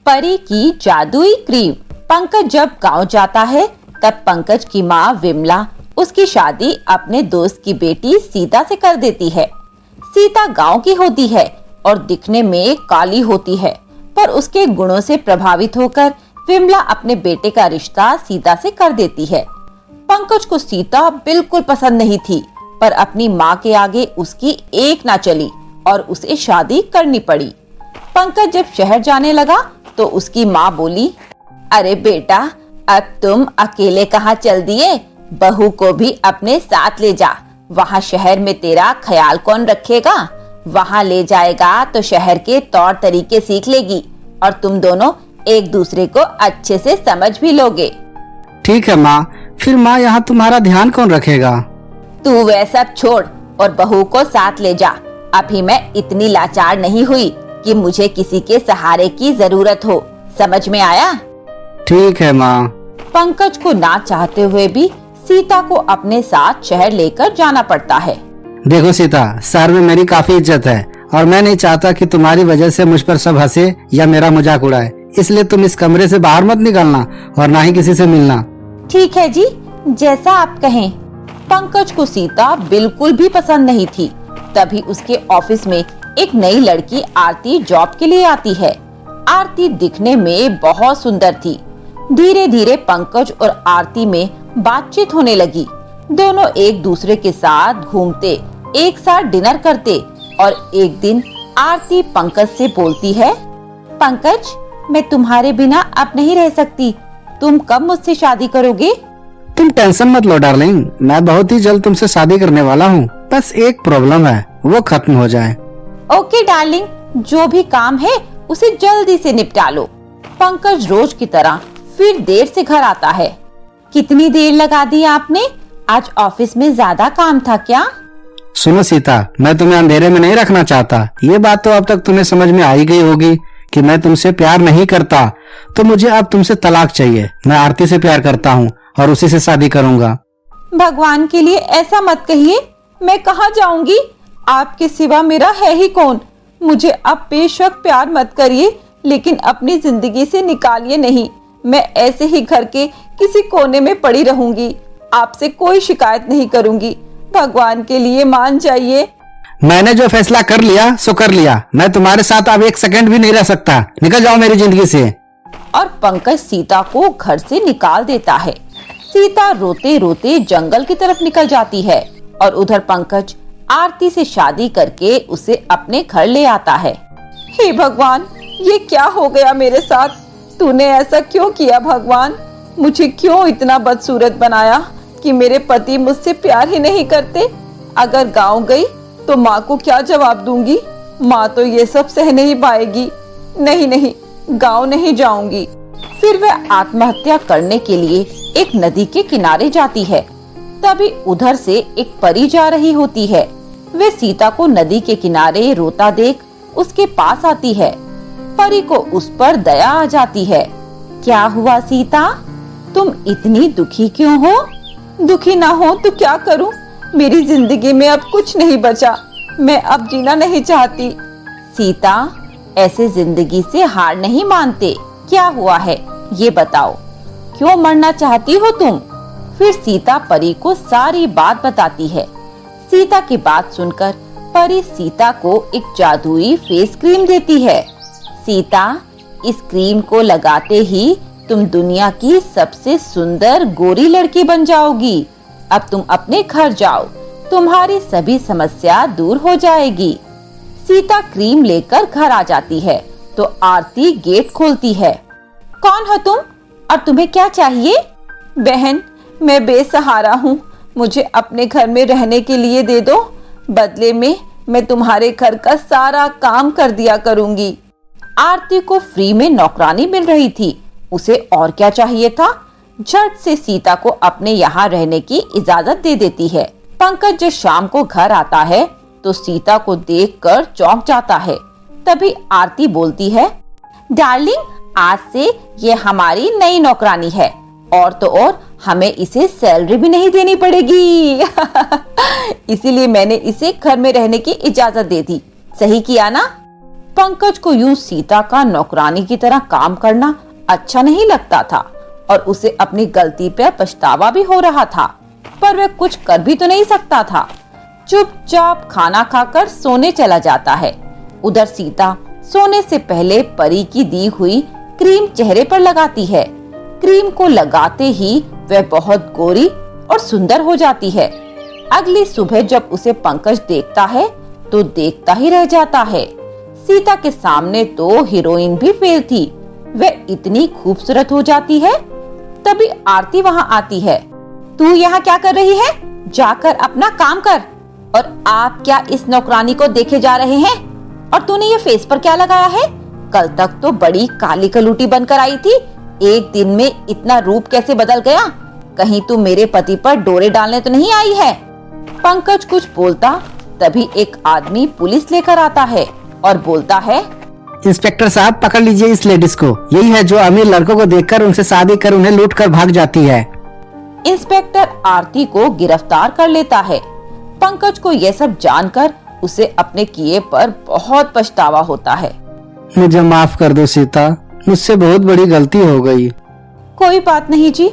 परी की जादुई क्रीम। पंकज जब गांव जाता है तब पंकज की माँ विमला उसकी शादी अपने दोस्त की बेटी सीता से कर देती है। सीता गांव की होती है और दिखने में काली होती है, पर उसके गुणों से प्रभावित होकर विमला अपने बेटे का रिश्ता सीता से कर देती है। पंकज को सीता बिल्कुल पसंद नहीं थी, पर अपनी माँ के आगे उसकी एक ना चली और उसे शादी करनी पड़ी। पंकज जब शहर जाने लगा तो उसकी माँ बोली, अरे बेटा, अब तुम अकेले कहाँ चल दिए, बहू को भी अपने साथ ले जा। वहाँ शहर में तेरा ख्याल कौन रखेगा? वहाँ ले जाएगा तो शहर के तौर तरीके सीख लेगी और तुम दोनों एक दूसरे को अच्छे से समझ भी लोगे। ठीक है माँ, फिर माँ यहाँ तुम्हारा ध्यान कौन रखेगा? तू वह सब छोड़ और बहू को साथ ले जा। अभी मैं इतनी लाचार नहीं हुई कि मुझे किसी के सहारे की जरूरत हो, समझ में आया? ठीक है माँ। पंकज को ना चाहते हुए भी सीता को अपने साथ शहर लेकर जाना पड़ता है। देखो सीता, शहर में मेरी काफी इज्जत है और मैं नहीं चाहता कि तुम्हारी वजह से मुझ पर सब हंसे या मेरा मजाक उड़ाए, इसलिए तुम इस कमरे से बाहर मत निकलना और ना ही किसी से मिलना। ठीक है जी, जैसा आप कहें। पंकज को सीता बिल्कुल भी पसंद नहीं थी। तभी उसके ऑफिस में एक नई लड़की आरती जॉब के लिए आती है। आरती दिखने में बहुत सुंदर थी। धीरे धीरे पंकज और आरती में बातचीत होने लगी। दोनों एक दूसरे के साथ घूमते, एक साथ डिनर करते और एक दिन आरती पंकज से बोलती है, पंकज, मैं तुम्हारे बिना अब नहीं रह सकती। तुम कब मुझसे शादी करोगे? तुम टेंशन मत लो डार्लिंग, मैं बहुत ही जल्द तुमसे शादी करने वाला हूँ। बस एक प्रॉब्लम है, वो खत्म हो जाए। ओके डार्लिंग, जो भी काम है उसे जल्दी से निपटा लो। पंकज रोज की तरह फिर देर से घर आता है। कितनी देर लगा दी आपने? आज ऑफिस में ज्यादा काम था क्या? सुनो सीता, मैं तुम्हें अंधेरे में नहीं रखना चाहता। ये बात तो अब तक तुम्हें समझ में आ ही गई होगी कि मैं तुमसे प्यार नहीं करता, तो मुझे अब तुमसे तलाक चाहिए। मैं आरती से प्यार करता हूँ और उसी से शादी करूँगा। भगवान के लिए ऐसा मत कहिए, मैं कहाँ जाऊंगी? आपके सिवा मेरा है ही कौन? मुझे अब बेशक प्यार मत करिए, लेकिन अपनी जिंदगी से निकालिए नहीं। मैं ऐसे ही घर के किसी कोने में पड़ी रहूंगी, आपसे कोई शिकायत नहीं करूंगी। भगवान के लिए मान जाइए। मैंने जो फैसला कर लिया सो कर लिया। मैं तुम्हारे साथ अब एक सेकंड भी नहीं रह सकता। निकल जाओ मेरी जिंदगी से। और पंकज सीता को घर से निकाल देता है। सीता रोते रोते जंगल की तरफ निकल जाती है और उधर पंकज आरती से शादी करके उसे अपने घर ले आता है। हे भगवान, ये क्या हो गया मेरे साथ? तूने ऐसा क्यों किया भगवान? मुझे क्यों इतना बदसूरत बनाया कि मेरे पति मुझसे प्यार ही नहीं करते? अगर गांव गई तो माँ को क्या जवाब दूंगी? माँ तो ये सब सह नहीं पाएगी। नहीं नहीं, गांव नहीं जाऊंगी। फिर वह आत्महत्या करने के लिए एक नदी के किनारे जाती है। तभी उधर से एक परी जा रही होती है। वे सीता को नदी के किनारे रोता देख उसके पास आती है। परी को उस पर दया आ जाती है। क्या हुआ सीता, तुम इतनी दुखी क्यों हो? दुखी ना हो तो क्या करूं? मेरी जिंदगी में अब कुछ नहीं बचा। मैं अब जीना नहीं चाहती। सीता, ऐसे जिंदगी से हार नहीं मानते। क्या हुआ है ये बताओ, क्यों मरना चाहती हो तुम? फिर सीता परी को सारी बात बताती है। सीता की बात सुनकर परी सीता को एक जादुई फेस क्रीम देती है। सीता, इस क्रीम को लगाते ही तुम दुनिया की सबसे सुंदर गोरी लड़की बन जाओगी। अब तुम अपने घर जाओ, तुम्हारी सभी समस्या दूर हो जाएगी। सीता क्रीम लेकर घर आ जाती है तो आरती गेट खोलती है। कौन हो तुम और तुम्हें क्या चाहिए? बहन, मैं बेसहारा हूँ, मुझे अपने घर में रहने के लिए दे दो। बदले में मैं तुम्हारे घर का सारा काम कर दिया करूंगी। आरती को फ्री में नौकरानी मिल रही थी, उसे और क्या चाहिए था। झट से सीता को अपने यहाँ रहने की इजाजत दे देती है। पंकज जब शाम को घर आता है तो सीता को देखकर चौंक जाता है। तभी आरती बोलती है, डार्लिंग, आज से ये हमारी नई नौकरानी है और तो और हमें इसे सैलरी भी नहीं देनी पड़ेगी। इसीलिए मैंने इसे घर में रहने की इजाजत दे दी। सही किया ना? पंकज को यूं सीता का नौकरानी की तरह काम करना अच्छा नहीं लगता था और उसे अपनी गलती पर पछतावा भी हो रहा था, पर वह कुछ कर भी तो नहीं सकता था। चुपचाप खाना खाकर सोने चला जाता है। उधर सीता सोने से पहले परी की दी हुई क्रीम चेहरे पर लगाती है। क्रीम को लगाते ही वह बहुत गोरी और सुंदर हो जाती है। अगली सुबह जब उसे पंकज देखता है तो देखता ही रह जाता है। सीता के सामने तो हीरोइन भी फेल थी, वह इतनी खूबसूरत हो जाती है। तभी आरती वहाँ आती है। तू यहाँ क्या कर रही है? जाकर अपना काम कर। और आप क्या इस नौकरानी को देखे जा रहे हैं? और तूने ये फेस पर क्या लगाया है? कल तक तो बड़ी काली कलूटी बनकर आई थी, एक दिन में इतना रूप कैसे बदल गया? कहीं तू मेरे पति पर डोरे डालने तो नहीं आई है? पंकज कुछ बोलता तभी एक आदमी पुलिस लेकर आता है और बोलता है, इंस्पेक्टर साहब पकड़ लीजिए इस लेडीज को, यही है जो अमीर लड़कों को देखकर उनसे शादी कर उन्हें लूट कर भाग जाती है। इंस्पेक्टर आरती को गिरफ्तार कर लेता है। पंकज को यह सब जानकर उसे अपने किए पर बहुत पछतावा होता है। मुझे माफ कर दो सीता, मुझसे बहुत बड़ी गलती हो गई। कोई बात नहीं जी,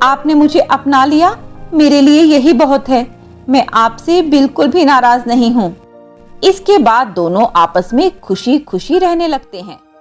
आपने मुझे अपना लिया, मेरे लिए यही बहुत है। मैं आपसे बिल्कुल भी नाराज नहीं हूँ। इसके बाद दोनों आपस में खुशी खुशी रहने लगते हैं।